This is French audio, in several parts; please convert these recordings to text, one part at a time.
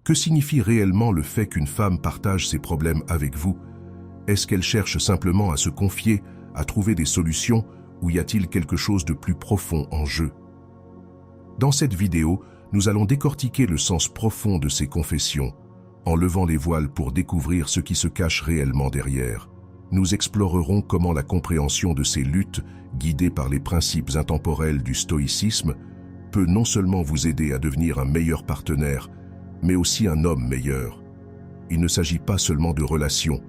Que signifie réellement le fait qu'une femme partage ses problèmes avec vous? Est-ce qu'elle cherche simplement à se confier, à trouver des solutions, ou y a-t-il quelque chose de plus profond en jeu? Dans cette vidéo, nous allons décortiquer le sens profond de ces confessions, en levant les voiles pour découvrir ce qui se cache réellement derrière. Nous explorerons comment la compréhension de ces luttes, guidées par les principes intemporels du stoïcisme, peut non seulement vous aider à devenir un meilleur partenaire, mais aussi un homme meilleur. Il ne s'agit pas seulement de relations,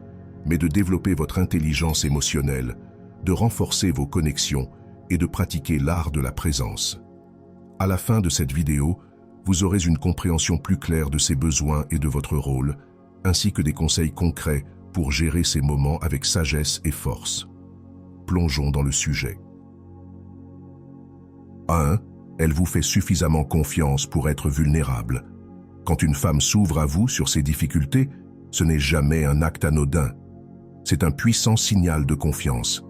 mais de développer votre intelligence émotionnelle, de renforcer vos connexions et de pratiquer l'art de la présence. À la fin de cette vidéo, vous aurez une compréhension plus claire de ces besoins et de votre rôle, ainsi que des conseils concrets pour gérer ces moments avec sagesse et force. Plongeons dans le sujet. 1. Elle vous fait suffisamment confiance pour être vulnérable. Quand une femme s'ouvre à vous sur ses difficultés, ce n'est jamais un acte anodin. C'est un puissant signal de confiance.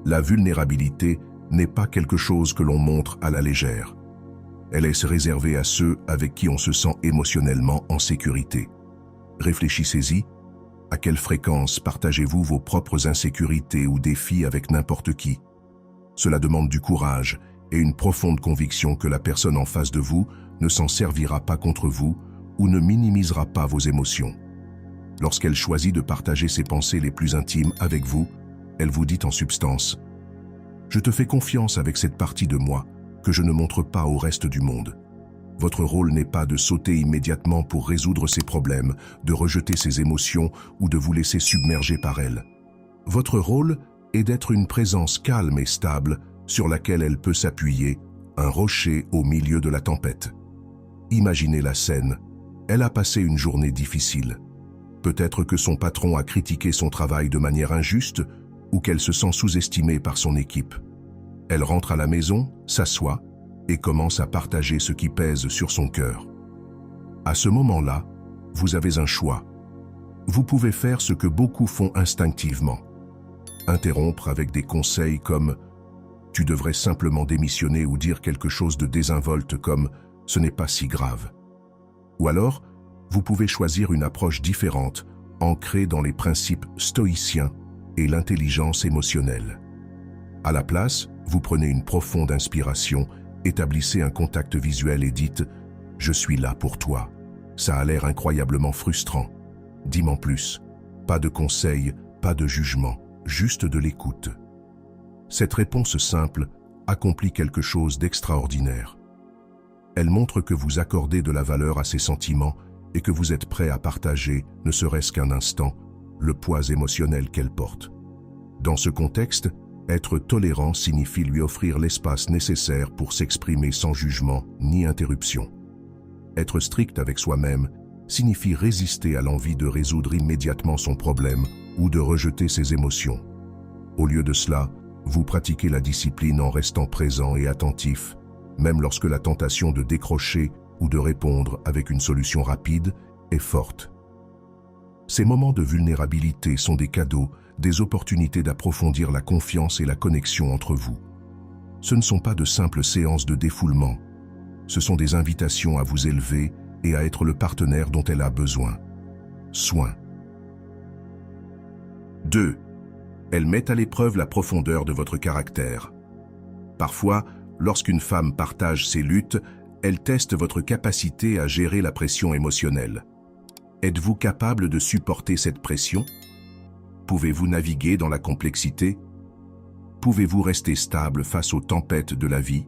La vulnérabilité n'est pas quelque chose que l'on montre à la légère. Elle est réservée à ceux avec qui on se sent émotionnellement en sécurité. Réfléchissez-y. À quelle fréquence partagez-vous vos propres insécurités ou défis avec n'importe qui? Cela demande du courage et une profonde conviction que la personne en face de vous ne s'en servira pas contre vous ou ne minimisera pas vos émotions. Lorsqu'elle choisit de partager ses pensées les plus intimes avec vous, elle vous dit en substance « Je te fais confiance avec cette partie de moi que je ne montre pas au reste du monde. » Votre rôle n'est pas de sauter immédiatement pour résoudre ses problèmes, de rejeter ses émotions ou de vous laisser submerger par elles. Votre rôle est d'être une présence calme et stable sur laquelle elle peut s'appuyer, un rocher au milieu de la tempête. Imaginez la scène. Elle a passé une journée difficile. Peut-être que son patron a critiqué son travail de manière injuste ou qu'elle se sent sous-estimée par son équipe. Elle rentre à la maison, s'assoit et commence à partager ce qui pèse sur son cœur. À ce moment-là, vous avez un choix. Vous pouvez faire ce que beaucoup font instinctivement. Interrompre avec des conseils comme « Tu devrais simplement démissionner » ou dire quelque chose de désinvolte comme « Ce n'est pas si grave ». Ou alors, vous pouvez choisir une approche différente, ancrée dans les principes stoïciens et l'intelligence émotionnelle. À la place, vous prenez une profonde inspiration, établissez un contact visuel et dites « Je suis là pour toi ». Ça a l'air incroyablement frustrant. Dis-m'en plus. Pas de conseils, pas de jugement, juste de l'écoute. Cette réponse simple accomplit quelque chose d'extraordinaire. Elle montre que vous accordez de la valeur à ses sentiments et que vous êtes prêt à partager, ne serait-ce qu'un instant, le poids émotionnel qu'elle porte. Dans ce contexte, être tolérant signifie lui offrir l'espace nécessaire pour s'exprimer sans jugement ni interruption. Être strict avec soi-même signifie résister à l'envie de résoudre immédiatement son problème ou de rejeter ses émotions. Au lieu de cela, vous pratiquez la discipline en restant présent et attentif, même lorsque la tentation de décrocher ou de répondre avec une solution rapide est forte. Ces moments de vulnérabilité sont des cadeaux, des opportunités d'approfondir la confiance et la connexion entre vous. Ce ne sont pas de simples séances de défoulement, ce sont des invitations à vous élever et à être le partenaire dont elle a besoin. Soin. 2. Elle met à l'épreuve la profondeur de votre caractère. Parfois, lorsqu'une femme partage ses luttes, elle teste votre capacité à gérer la pression émotionnelle. Êtes-vous capable de supporter cette pression? Pouvez-vous naviguer dans la complexité? Pouvez-vous rester stable face aux tempêtes de la vie?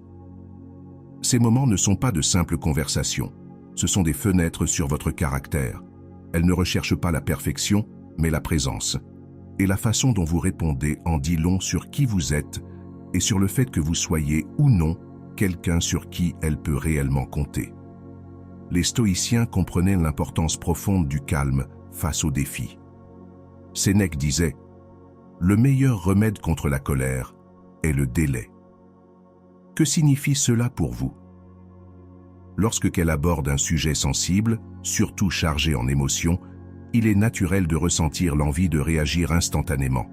Ces moments ne sont pas de simples conversations, ce sont des fenêtres sur votre caractère. Elles ne recherchent pas la perfection, mais la présence. Et la façon dont vous répondez en dit long sur qui vous êtes et sur le fait que vous soyez ou non quelqu'un sur qui elle peut réellement compter. Les stoïciens comprenaient l'importance profonde du calme face aux défis. Sénèque disait « Le meilleur remède contre la colère est le délai ». Que signifie cela pour vous? Lorsque qu'elle aborde un sujet sensible, surtout chargé en émotions, il est naturel de ressentir l'envie de réagir instantanément.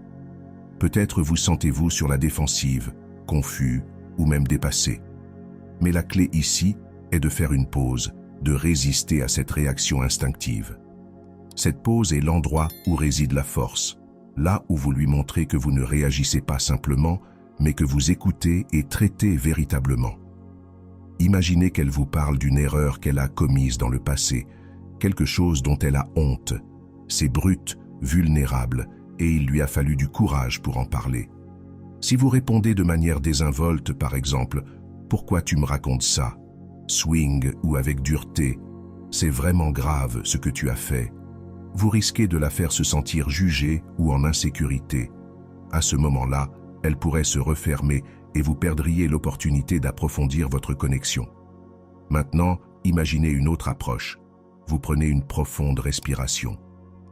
Peut-être vous sentez-vous sur la défensive, confus ou même dépassé. Mais la clé ici est de faire une pause de résister à cette réaction instinctive. Cette pause est l'endroit où réside la force, là où vous lui montrez que vous ne réagissez pas simplement, mais que vous écoutez et traitez véritablement. Imaginez qu'elle vous parle d'une erreur qu'elle a commise dans le passé, quelque chose dont elle a honte. C'est brut, vulnérable, et il lui a fallu du courage pour en parler. Si vous répondez de manière désinvolte, par exemple, « Pourquoi tu me racontes ça ?» swing ou avec dureté, « C'est vraiment grave ce que tu as fait », vous risquez de la faire se sentir jugée ou en insécurité. À ce moment-là, elle pourrait se refermer et vous perdriez l'opportunité d'approfondir votre connexion. Maintenant, imaginez une autre approche. Vous prenez une profonde respiration.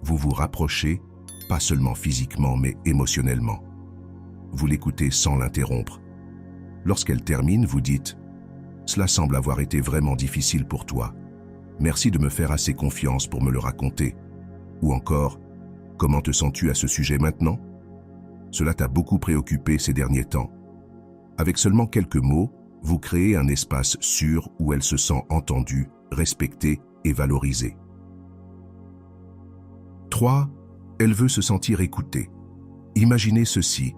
Vous vous rapprochez, pas seulement physiquement mais émotionnellement. Vous l'écoutez sans l'interrompre. Lorsqu'elle termine, vous dites « Cela semble avoir été vraiment difficile pour toi. Merci de me faire assez confiance pour me le raconter. » Ou encore « Comment te sens-tu à ce sujet maintenant ? Cela t'a beaucoup préoccupé ces derniers temps. » Avec seulement quelques mots, vous créez un espace sûr où elle se sent entendue, respectée et valorisée. 3. Elle veut se sentir écoutée. Imaginez ceci.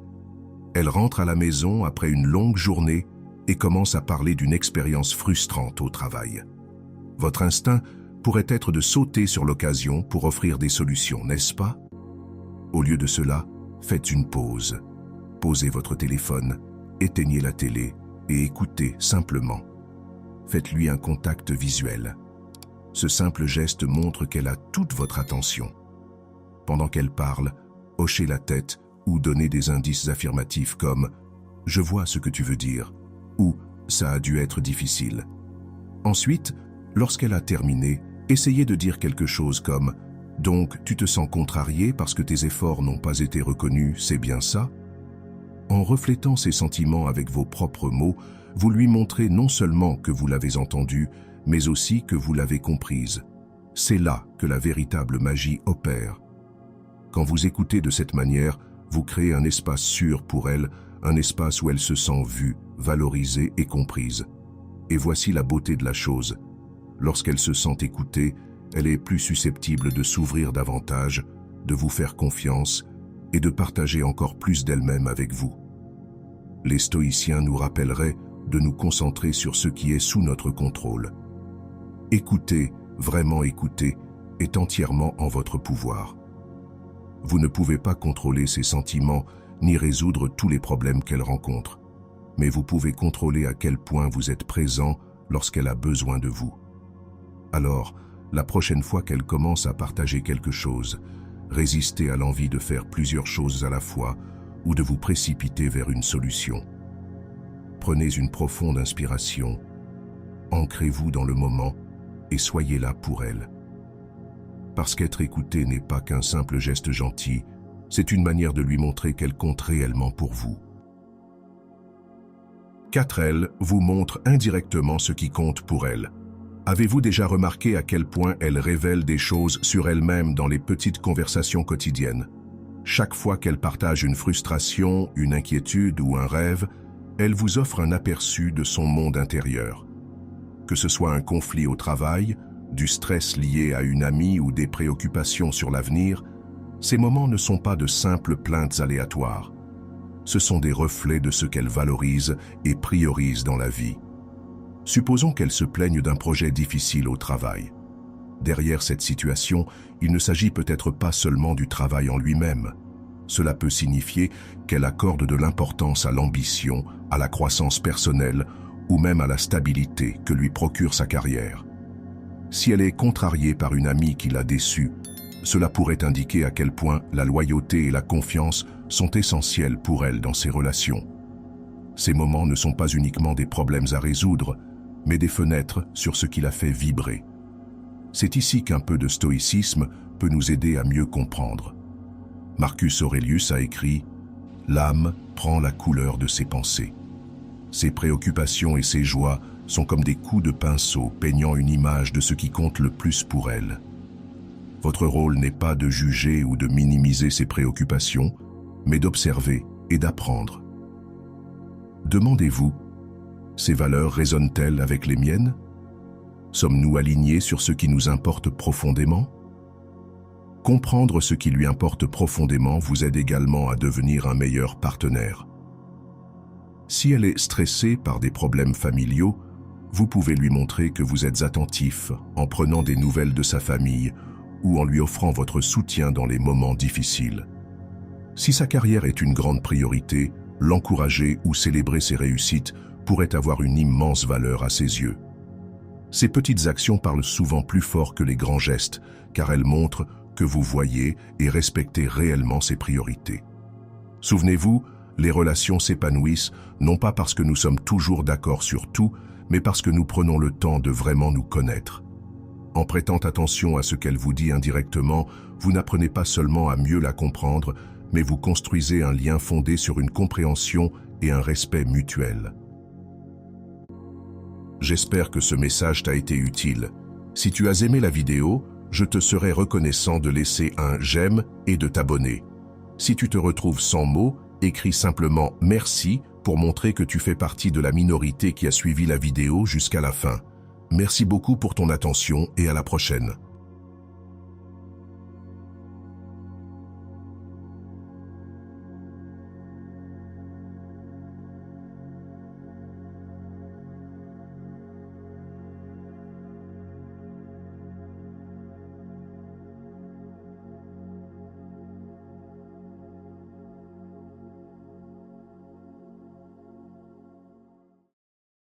Elle rentre à la maison après une longue journée et commence à parler d'une expérience frustrante au travail. Votre instinct pourrait être de sauter sur l'occasion pour offrir des solutions, n'est-ce pas? Au lieu de cela, faites une pause. Posez votre téléphone, éteignez la télé et écoutez simplement. Faites-lui un contact visuel. Ce simple geste montre qu'elle a toute votre attention. Pendant qu'elle parle, hochez la tête ou donnez des indices affirmatifs comme « Je vois ce que tu veux dire » ou « Ça a dû être difficile ». Ensuite, lorsqu'elle a terminé, essayez de dire quelque chose comme « Donc, tu te sens contrarié parce que tes efforts n'ont pas été reconnus, c'est bien ça ?» En reflétant ses sentiments avec vos propres mots, vous lui montrez non seulement que vous l'avez entendue, mais aussi que vous l'avez comprise. C'est là que la véritable magie opère. Quand vous écoutez de cette manière, vous créez un espace sûr pour elle, un espace où elle se sent vue, valorisée et comprise. Et voici la beauté de la chose. Lorsqu'elle se sent écoutée, elle est plus susceptible de s'ouvrir davantage, de vous faire confiance et de partager encore plus d'elle-même avec vous. Les stoïciens nous rappelleraient de nous concentrer sur ce qui est sous notre contrôle. Écouter, vraiment écouter, est entièrement en votre pouvoir. Vous ne pouvez pas contrôler ses sentiments ni résoudre tous les problèmes qu'elle rencontre, mais vous pouvez contrôler à quel point vous êtes présent lorsqu'elle a besoin de vous. Alors, la prochaine fois qu'elle commence à partager quelque chose, résistez à l'envie de faire plusieurs choses à la fois ou de vous précipiter vers une solution. Prenez une profonde inspiration, ancrez-vous dans le moment et soyez là pour elle. Parce qu'être écouté n'est pas qu'un simple geste gentil, c'est une manière de lui montrer qu'elle compte réellement pour vous. 4. Elle vous montre indirectement ce qui compte pour elle. Avez-vous déjà remarqué à quel point elle révèle des choses sur elle-même dans les petites conversations quotidiennes? Chaque fois qu'elle partage une frustration, une inquiétude ou un rêve, elle vous offre un aperçu de son monde intérieur. Que ce soit un conflit au travail, du stress lié à une amie ou des préoccupations sur l'avenir, ces moments ne sont pas de simples plaintes aléatoires. Ce sont des reflets de ce qu'elle valorise et priorise dans la vie. Supposons qu'elle se plaigne d'un projet difficile au travail. Derrière cette situation, il ne s'agit peut-être pas seulement du travail en lui-même. Cela peut signifier qu'elle accorde de l'importance à l'ambition, à la croissance personnelle ou même à la stabilité que lui procure sa carrière. Si elle est contrariée par une amie qui l'a déçue, cela pourrait indiquer à quel point la loyauté et la confiance sont essentielles pour elle dans ses relations. Ces moments ne sont pas uniquement des problèmes à résoudre, mais des fenêtres sur ce qui la fait vibrer. C'est ici qu'un peu de stoïcisme peut nous aider à mieux comprendre. Marcus Aurelius a écrit « L'âme prend la couleur de ses pensées. Ses préoccupations et ses joies sont comme des coups de pinceau peignant une image de ce qui compte le plus pour elle. » Votre rôle n'est pas de juger ou de minimiser ses préoccupations, mais d'observer et d'apprendre. Demandez-vous, ces valeurs résonnent-elles avec les miennes? Sommes-nous alignés sur ce qui nous importe profondément? Comprendre ce qui lui importe profondément vous aide également à devenir un meilleur partenaire. Si elle est stressée par des problèmes familiaux, vous pouvez lui montrer que vous êtes attentif en prenant des nouvelles de sa famille ou en lui offrant votre soutien dans les moments difficiles. Si sa carrière est une grande priorité, l'encourager ou célébrer ses réussites pourrait avoir une immense valeur à ses yeux. Ces petites actions parlent souvent plus fort que les grands gestes, car elles montrent que vous voyez et respectez réellement ses priorités. Souvenez-vous, les relations s'épanouissent non pas parce que nous sommes toujours d'accord sur tout, mais parce que nous prenons le temps de vraiment nous connaître. En prêtant attention à ce qu'elle vous dit indirectement, vous n'apprenez pas seulement à mieux la comprendre, mais vous construisez un lien fondé sur une compréhension et un respect mutuel. J'espère que ce message t'a été utile. Si tu as aimé la vidéo, je te serai reconnaissant de laisser un j'aime et de t'abonner. Si tu te retrouves sans mots, écris simplement « Merci » pour montrer que tu fais partie de la minorité qui a suivi la vidéo jusqu'à la fin. Merci beaucoup pour ton attention et à la prochaine.